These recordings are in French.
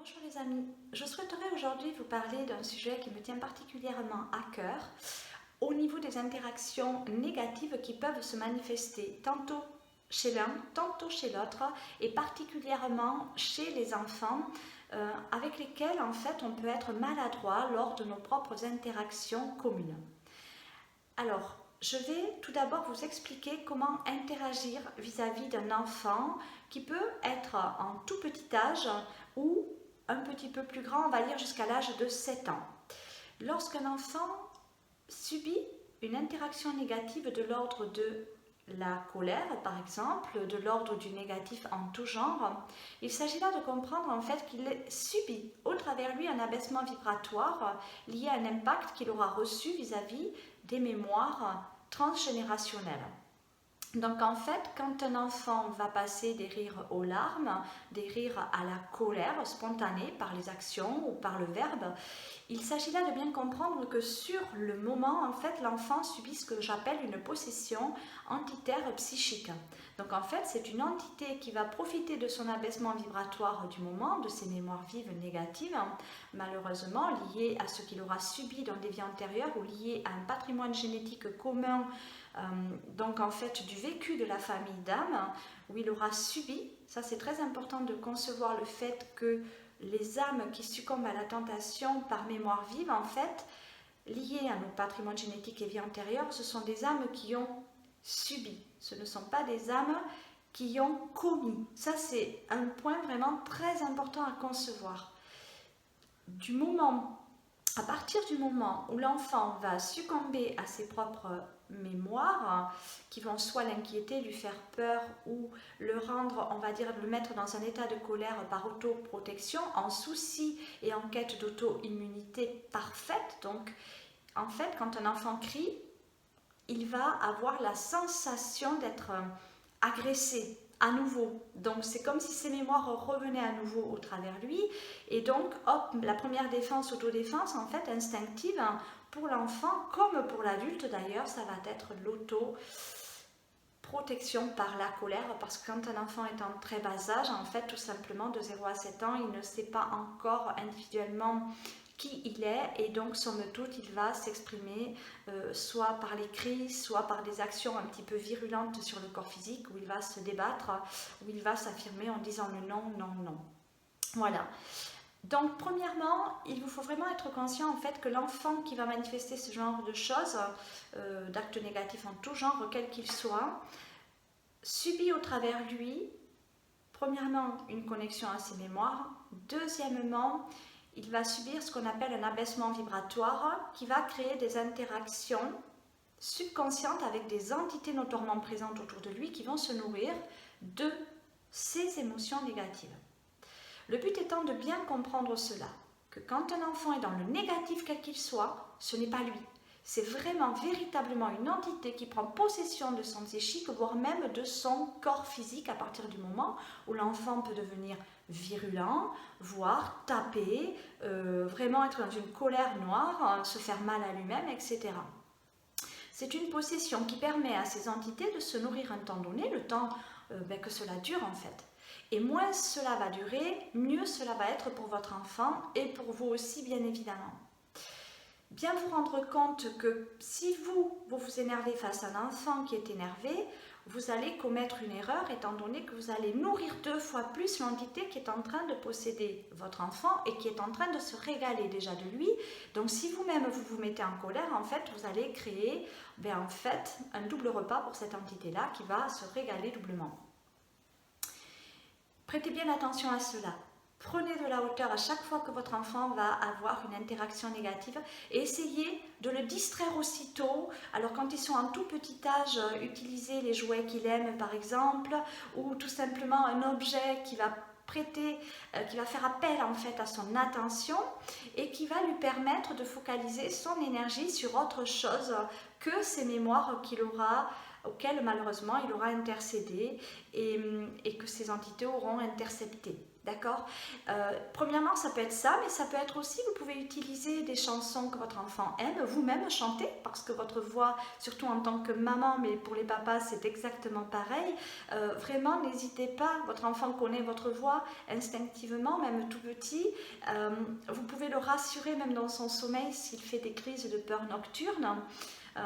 Bonjour les amis, je souhaiterais aujourd'hui vous parler d'un sujet qui me tient particulièrement à cœur au niveau des interactions négatives qui peuvent se manifester tantôt chez l'un, tantôt chez l'autre et particulièrement chez les enfants avec lesquels en fait on peut être maladroit lors de nos propres interactions communes. Alors, je vais tout d'abord vous expliquer comment interagir vis-à-vis d'un enfant qui peut être en tout petit âge ou un petit peu plus grand, on va dire jusqu'à l'âge de 7 ans. Lorsqu'un enfant subit une interaction négative de l'ordre de la colère, par exemple, de l'ordre du négatif en tout genre, il s'agit là de comprendre en fait qu'il subit au travers lui un abaissement vibratoire lié à un impact qu'il aura reçu vis-à-vis des mémoires transgénérationnelles. Donc en fait, quand un enfant va passer des rires aux larmes, des rires à la colère spontanée par les actions ou par le verbe, il s'agit là de bien comprendre que sur le moment, en fait, l'enfant subit ce que j'appelle une possession entitaire psychique. Donc en fait, c'est une entité qui va profiter de son abaissement vibratoire du moment, de ses mémoires vives négatives, malheureusement liées à ce qu'il aura subi dans des vies antérieures ou liées à un patrimoine génétique commun, donc en fait du vécu de la famille d'âme, où il aura subi, ça c'est très important de concevoir le fait que les âmes qui succombent à la tentation par mémoire vive, en fait, liées à nos patrimoines génétiques et vies antérieures, ce sont des âmes qui ont subi. Ce ne sont pas des âmes qui ont commis. Ça, c'est un point vraiment très important à concevoir. À partir du moment où l'enfant va succomber à ses propres mémoires, qui vont soit l'inquiéter, lui faire peur ou le rendre, on va dire, le mettre dans un état de colère par autoprotection, en souci et en quête d'auto-immunité parfaite. Donc, en fait, quand un enfant crie, il va avoir la sensation d'être agressé à nouveau. Donc c'est comme si ses mémoires revenaient à nouveau au travers lui. Et donc, hop, la première défense, autodéfense, en fait, instinctive, pour l'enfant, comme pour l'adulte d'ailleurs, ça va être l'auto-protection par la colère, parce que quand un enfant est en très bas âge, en fait, tout simplement, de 0 à 7 ans, il ne sait pas encore individuellement qui il est, et donc somme toute il va s'exprimer soit par les cris, soit par des actions un petit peu virulentes sur le corps physique, où il va se débattre, où il va s'affirmer en disant le non, non, non. Voilà. Donc premièrement, il vous faut vraiment être conscient en fait que l'enfant qui va manifester ce genre de choses, d'actes négatifs en tout genre, quel qu'il soit, subit au travers lui, premièrement, une connexion à ses mémoires, deuxièmement, il va subir ce qu'on appelle un abaissement vibratoire qui va créer des interactions subconscientes avec des entités notoirement présentes autour de lui qui vont se nourrir de ces émotions négatives. Le but étant de bien comprendre cela, que quand un enfant est dans le négatif quel qu'il soit, ce n'est pas lui. C'est vraiment, véritablement une entité qui prend possession de son psychique, voire même de son corps physique à partir du moment où l'enfant peut devenir virulent, voire taper, vraiment être dans une colère noire, se faire mal à lui-même, etc. C'est une possession qui permet à ces entités de se nourrir un temps donné, le temps que cela dure en fait. Et moins cela va durer, mieux cela va être pour votre enfant et pour vous aussi bien évidemment. Bien vous rendre compte que si vous vous énervez face à un enfant qui est énervé, vous allez commettre une erreur étant donné que vous allez nourrir 2 fois plus l'entité qui est en train de posséder votre enfant et qui est en train de se régaler déjà de lui. Donc si vous-même vous vous mettez en colère, en fait vous allez créer en fait, un double repas pour cette entité-là qui va se régaler doublement. Prêtez bien attention à cela. Prenez de la hauteur à chaque fois que votre enfant va avoir une interaction négative et essayez de le distraire aussitôt. Alors quand ils sont en tout petit âge, utilisez les jouets qu'il aime par exemple, ou tout simplement un objet qui va qui va faire appel en fait à son attention et qui va lui permettre de focaliser son énergie sur autre chose que ces mémoires auxquelles malheureusement il aura intercédé et que ces entités auront intercepté. D'accord. Premièrement, ça peut être ça, mais ça peut être aussi, vous pouvez utiliser des chansons que votre enfant aime, vous-même chanter, parce que votre voix, surtout en tant que maman, mais pour les papas, c'est exactement pareil. Vraiment, n'hésitez pas, votre enfant connaît votre voix instinctivement, même tout petit. Vous pouvez le rassurer même dans son sommeil s'il fait des crises de peur nocturne. Euh,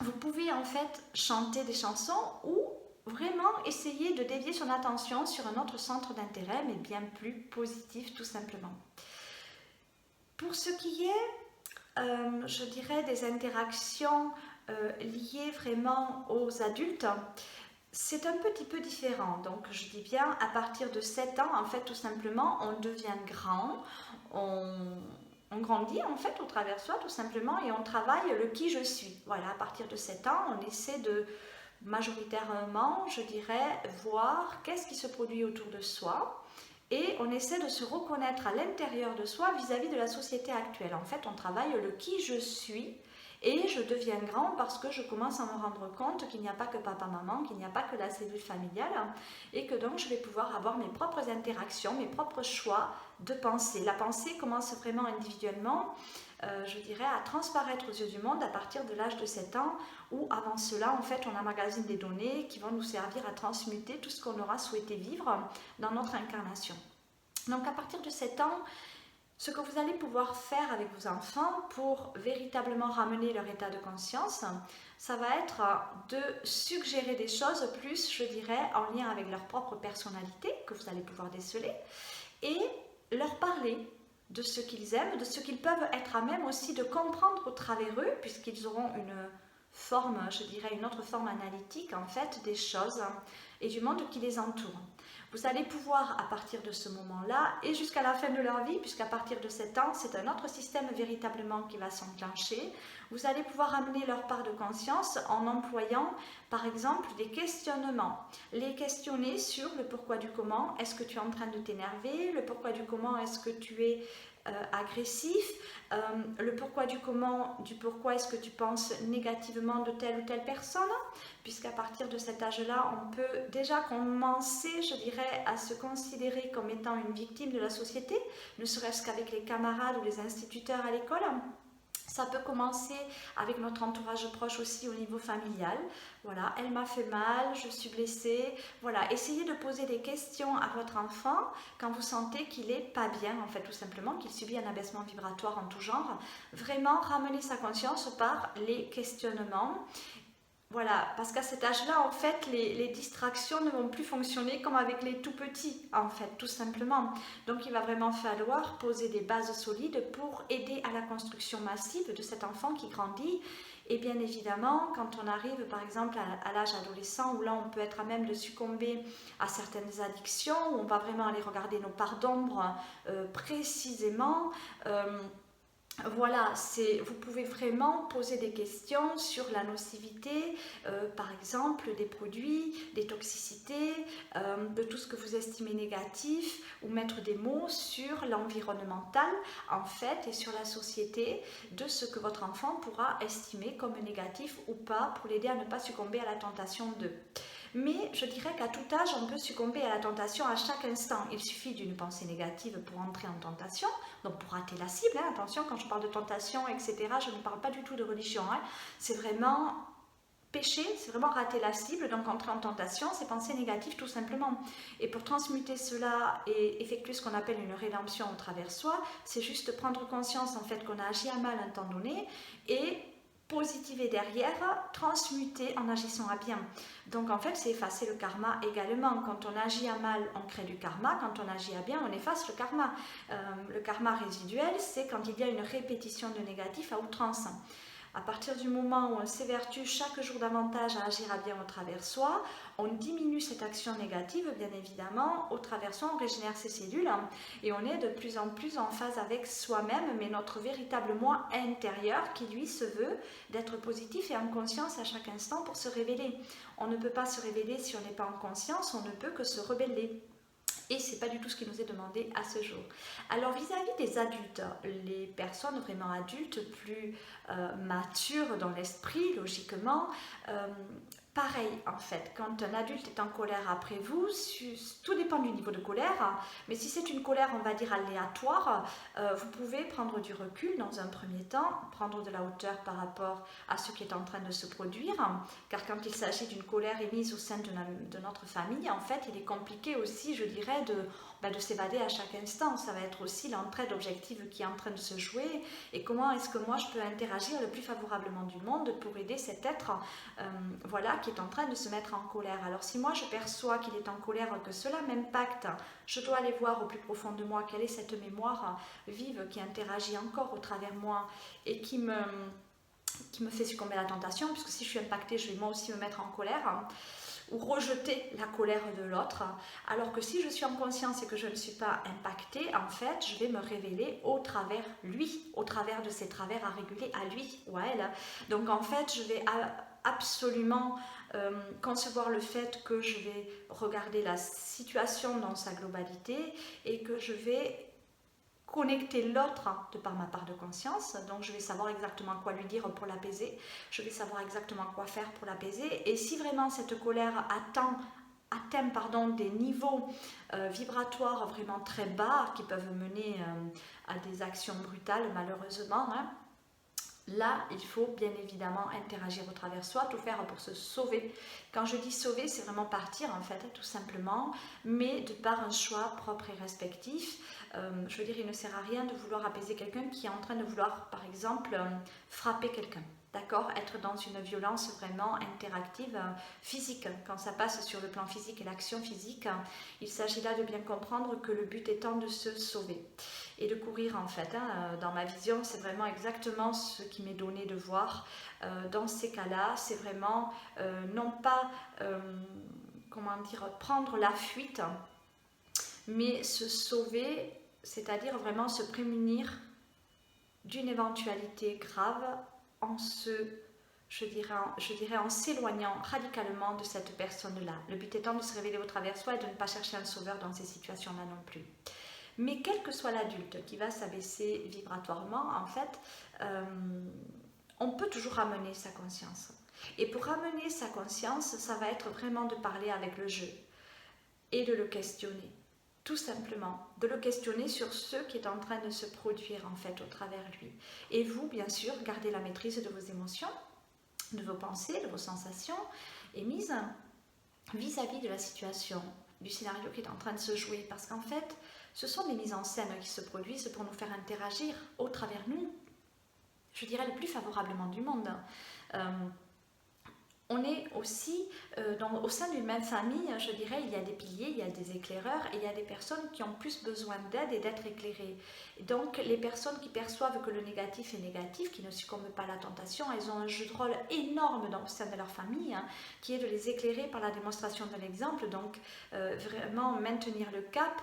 vous pouvez en fait chanter des chansons ou vraiment essayer de dévier son attention sur un autre centre d'intérêt, mais bien plus positif tout simplement. Pour ce qui est, je dirais, des interactions liées vraiment aux adultes, c'est un petit peu différent. Donc je dis bien, à partir de 7 ans, en fait, tout simplement, on devient grand, on grandit en fait au travers de soi tout simplement et on travaille le qui je suis. Voilà, à partir de 7 ans, on essaie de majoritairement, je dirais, voir qu'est-ce qui se produit autour de soi et on essaie de se reconnaître à l'intérieur de soi vis-à-vis de la société actuelle. En fait, on travaille le qui je suis et je deviens grand parce que je commence à me rendre compte qu'il n'y a pas que papa-maman, qu'il n'y a pas que la cellule familiale et que donc je vais pouvoir avoir mes propres interactions, mes propres choix de pensée. La pensée commence vraiment individuellement, je dirais, à transparaître aux yeux du monde à partir de l'âge de 7 ans où avant cela, en fait, on emmagasine des données qui vont nous servir à transmuter tout ce qu'on aura souhaité vivre dans notre incarnation. Donc à partir de 7 ans, ce que vous allez pouvoir faire avec vos enfants pour véritablement ramener leur état de conscience, ça va être de suggérer des choses plus, je dirais, en lien avec leur propre personnalité, que vous allez pouvoir déceler, et leur parler de ce qu'ils aiment, de ce qu'ils peuvent être à même aussi de comprendre au travers eux, puisqu'ils auront une forme, je dirais, une autre forme analytique en fait des choses et du monde qui les entoure. Vous allez pouvoir, à partir de ce moment-là, et jusqu'à la fin de leur vie, puisqu'à partir de 7 ans, c'est un autre système véritablement qui va s'enclencher, vous allez pouvoir amener leur part de conscience en employant, par exemple, des questionnements. Les questionner sur le pourquoi du comment, est-ce que tu es en train de t'énerver, le pourquoi du comment, est-ce que tu es agressif, le pourquoi du comment, du pourquoi est-ce que tu penses négativement de telle ou telle personne, puisqu'à partir de cet âge-là, on peut déjà commencer, je dirais, à se considérer comme étant une victime de la société, ne serait-ce qu'avec les camarades ou les instituteurs à l'école. Ça peut commencer avec notre entourage proche aussi au niveau familial. Voilà, elle m'a fait mal, je suis blessée. Voilà, essayez de poser des questions à votre enfant quand vous sentez qu'il n'est pas bien, en fait, tout simplement, qu'il subit un abaissement vibratoire en tout genre. Vraiment, ramener sa conscience par les questionnements. Voilà, parce qu'à cet âge-là, en fait, les distractions ne vont plus fonctionner comme avec les tout petits, en fait, tout simplement. Donc, il va vraiment falloir poser des bases solides pour aider à la construction massive de cet enfant qui grandit. Et bien évidemment, quand on arrive, par exemple, à l'âge adolescent, où là, on peut être à même de succomber à certaines addictions, où on va vraiment aller regarder nos parts d'ombre précisément. Voilà, vous pouvez vraiment poser des questions sur la nocivité, par exemple, des produits, des toxicités, de tout ce que vous estimez négatif, ou mettre des mots sur l'environnemental, en fait, et sur la société, de ce que votre enfant pourra estimer comme négatif ou pas, pour l'aider à ne pas succomber à la tentation de. Mais je dirais qu'à tout âge, on peut succomber à la tentation à chaque instant. Il suffit d'une pensée négative pour entrer en tentation, donc pour rater la cible. Hein. Attention, quand je parle de tentation, etc., je ne parle pas du tout de religion. Hein. C'est vraiment péché, c'est vraiment rater la cible, donc entrer en tentation, c'est penser négatif tout simplement. Et pour transmuter cela et effectuer ce qu'on appelle une rédemption au travers soi, c'est juste prendre conscience en fait qu'on a agi à mal un temps donné et positiver derrière, transmuter en agissant à bien. Donc en fait, c'est effacer le karma également. Quand on agit à mal, on crée du karma. Quand on agit à bien, on efface le karma. Le karma résiduel, c'est quand il y a une répétition de négatif à outrance. À partir du moment où on s'évertue chaque jour davantage à agir à bien au travers soi, on diminue cette action négative, bien évidemment, au travers soi, on régénère ses cellules et on est de plus en plus en phase avec soi-même, mais notre véritable moi intérieur qui lui se veut d'être positif et en conscience à chaque instant pour se révéler. On ne peut pas se révéler si on n'est pas en conscience, on ne peut que se rebeller. Et ce n'est pas du tout ce qui nous est demandé à ce jour. Alors vis-à-vis des adultes, les personnes vraiment adultes, plus matures dans l'esprit, logiquement, pareil en fait, quand un adulte est en colère après vous, tout dépend du niveau de colère, mais si c'est une colère on va dire aléatoire, vous pouvez prendre du recul dans un premier temps, prendre de la hauteur par rapport à ce qui est en train de se produire, car quand il s'agit d'une colère émise au sein de notre famille, en fait il est compliqué aussi, je dirais, de s'évader à chaque instant. Ça va être aussi l'entraide objective qui est en train de se jouer et comment est-ce que moi je peux interagir le plus favorablement du monde pour aider cet être voilà, qui est en train de se mettre en colère. Alors si moi je perçois qu'il est en colère, que cela m'impacte, je dois aller voir au plus profond de moi quelle est cette mémoire vive qui interagit encore au travers moi et qui me fait succomber à la tentation, puisque si je suis impactée, je vais moi aussi me mettre en colère ou rejeter la colère de l'autre, alors que si je suis en conscience et que je ne suis pas impactée, en fait, je vais me révéler au travers lui, au travers de ses travers à réguler à lui ou à elle. Donc en fait, je vais absolument concevoir le fait que je vais regarder la situation dans sa globalité et que je vais connecter l'autre de par ma part de conscience, donc je vais savoir exactement quoi lui dire pour l'apaiser, je vais savoir exactement quoi faire pour l'apaiser, et si vraiment cette colère atteint des niveaux vibratoires vraiment très bas qui peuvent mener à des actions brutales malheureusement, hein, là, il faut bien évidemment interagir au travers soi, tout faire pour se sauver. Quand je dis sauver, c'est vraiment partir en fait, tout simplement, mais de par un choix propre et respectif. Je veux dire, il ne sert à rien de vouloir apaiser quelqu'un qui est en train de vouloir, par exemple, frapper quelqu'un. D'accord, être dans une violence vraiment interactive, physique. Quand ça passe sur le plan physique et l'action physique, il s'agit là de bien comprendre que le but étant de se sauver et de courir en fait. Dans ma vision, c'est vraiment exactement ce qui m'est donné de voir. Dans ces cas-là, c'est vraiment non pas, comment dire, prendre la fuite, mais se sauver, c'est-à-dire vraiment se prémunir d'une éventualité grave je dirais en s'éloignant radicalement de cette personne-là. Le but étant de se révéler au travers soi et de ne pas chercher un sauveur dans ces situations-là non plus. Mais quel que soit l'adulte qui va s'abaisser vibratoirement, en fait, on peut toujours ramener sa conscience. Et pour ramener sa conscience, ça va être vraiment de parler avec le jeu et de le questionner. Tout simplement, de le questionner sur ce qui est en train de se produire en fait au travers lui. Et vous, bien sûr, gardez la maîtrise de vos émotions, de vos pensées, de vos sensations émises vis-à-vis de la situation, du scénario qui est en train de se jouer. Parce qu'en fait, ce sont des mises en scène qui se produisent pour nous faire interagir au travers nous, je dirais le plus favorablement du monde. On est aussi au sein d'une même famille, je dirais, il y a des piliers, il y a des éclaireurs et il y a des personnes qui ont plus besoin d'aide et d'être éclairées. Et donc les personnes qui perçoivent que le négatif est négatif, qui ne succombent pas à la tentation, elles ont un jeu de rôle énorme au sein de leur famille, qui est de les éclairer par la démonstration de l'exemple, donc vraiment maintenir le cap,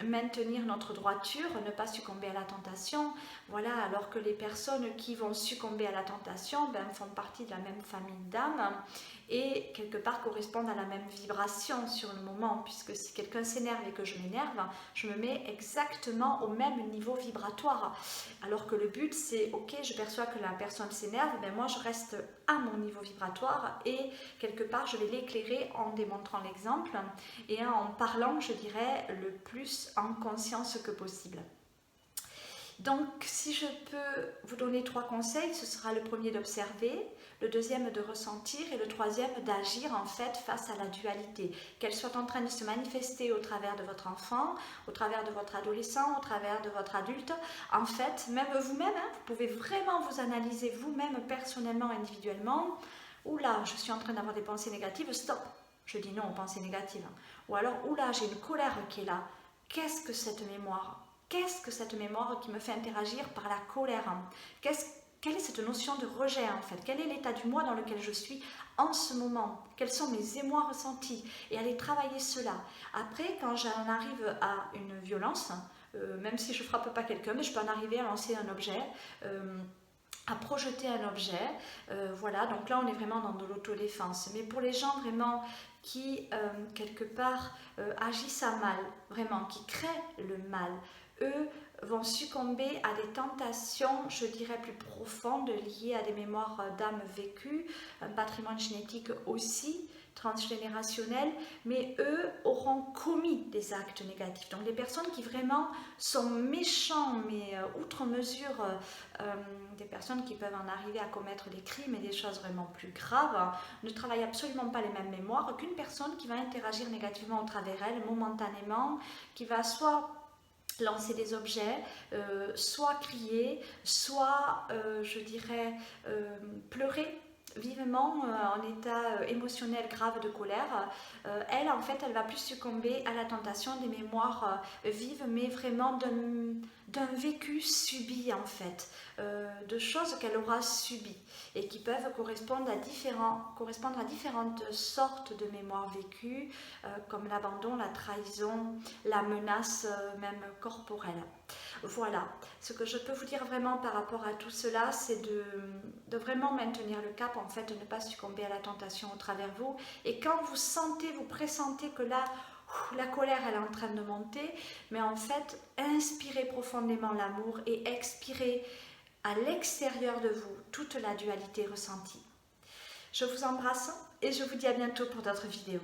maintenir notre droiture, ne pas succomber à la tentation, voilà, alors que les personnes qui vont succomber à la tentation font partie de la même famille d'âme et quelque part correspondent à la même vibration sur le moment, puisque si quelqu'un s'énerve et que je m'énerve, je me mets exactement au même niveau vibratoire, alors que le but c'est, ok, je perçois que la personne s'énerve, moi je reste à mon niveau vibratoire et quelque part je vais l'éclairer en démontrant l'exemple et en parlant, je dirais, le plus en conscience que possible. Donc, si je peux vous donner 3 conseils, ce sera le premier d'observer, le deuxième de ressentir et le troisième d'agir en fait face à la dualité, qu'elle soit en train de se manifester au travers de votre enfant, au travers de votre adolescent, au travers de votre adulte. En fait, même vous-même, vous pouvez vraiment vous analyser vous-même personnellement, individuellement. Oula, je suis en train d'avoir des pensées négatives, stop, je dis non aux pensées négatives. Ou alors, oula, j'ai une colère qui est là. Qu'est-ce que cette mémoire ? Qu'est-ce que cette mémoire qui me fait interagir par la colère? Quelle est cette notion de rejet en fait? Quel est l'état du moi dans lequel je suis en ce moment? Quels sont mes émois ressentis? Et aller travailler cela. Après, quand j'en arrive à une violence, même si je ne frappe pas quelqu'un, mais je peux en arriver à lancer un objet, à projeter un objet, voilà, donc là on est vraiment dans de l'autodéfense. Mais pour les gens vraiment qui, quelque part, agissent à mal, vraiment, qui créent le mal, eux, vont succomber à des tentations, je dirais, plus profondes liées à des mémoires d'âme vécues, un patrimoine génétique aussi transgénérationnel, mais eux auront commis des actes négatifs. Donc les personnes qui vraiment sont méchants, mais outre mesure, des personnes qui peuvent en arriver à commettre des crimes et des choses vraiment plus graves, ne travaillent absolument pas les mêmes mémoires qu'une personne qui va interagir négativement au travers elle, momentanément, qui va soit lancer des objets, soit crier, soit, je dirais, pleurer vivement en état émotionnel grave de colère. Elle, en fait, elle va plus succomber à la tentation des mémoires vives, mais vraiment d'un vécu subi, en fait, de choses qu'elle aura subies et qui peuvent correspondre à différentes sortes de mémoires vécues, comme l'abandon, la trahison, la menace même corporelle. Voilà, ce que je peux vous dire vraiment par rapport à tout cela, c'est de vraiment maintenir le cap, en fait, de ne pas succomber à la tentation au travers vous. Et quand vous sentez, vous pressentez que là, la colère, elle est en train de monter, mais en fait, inspirez profondément l'amour et expirez à l'extérieur de vous toute la dualité ressentie. Je vous embrasse et je vous dis à bientôt pour d'autres vidéos.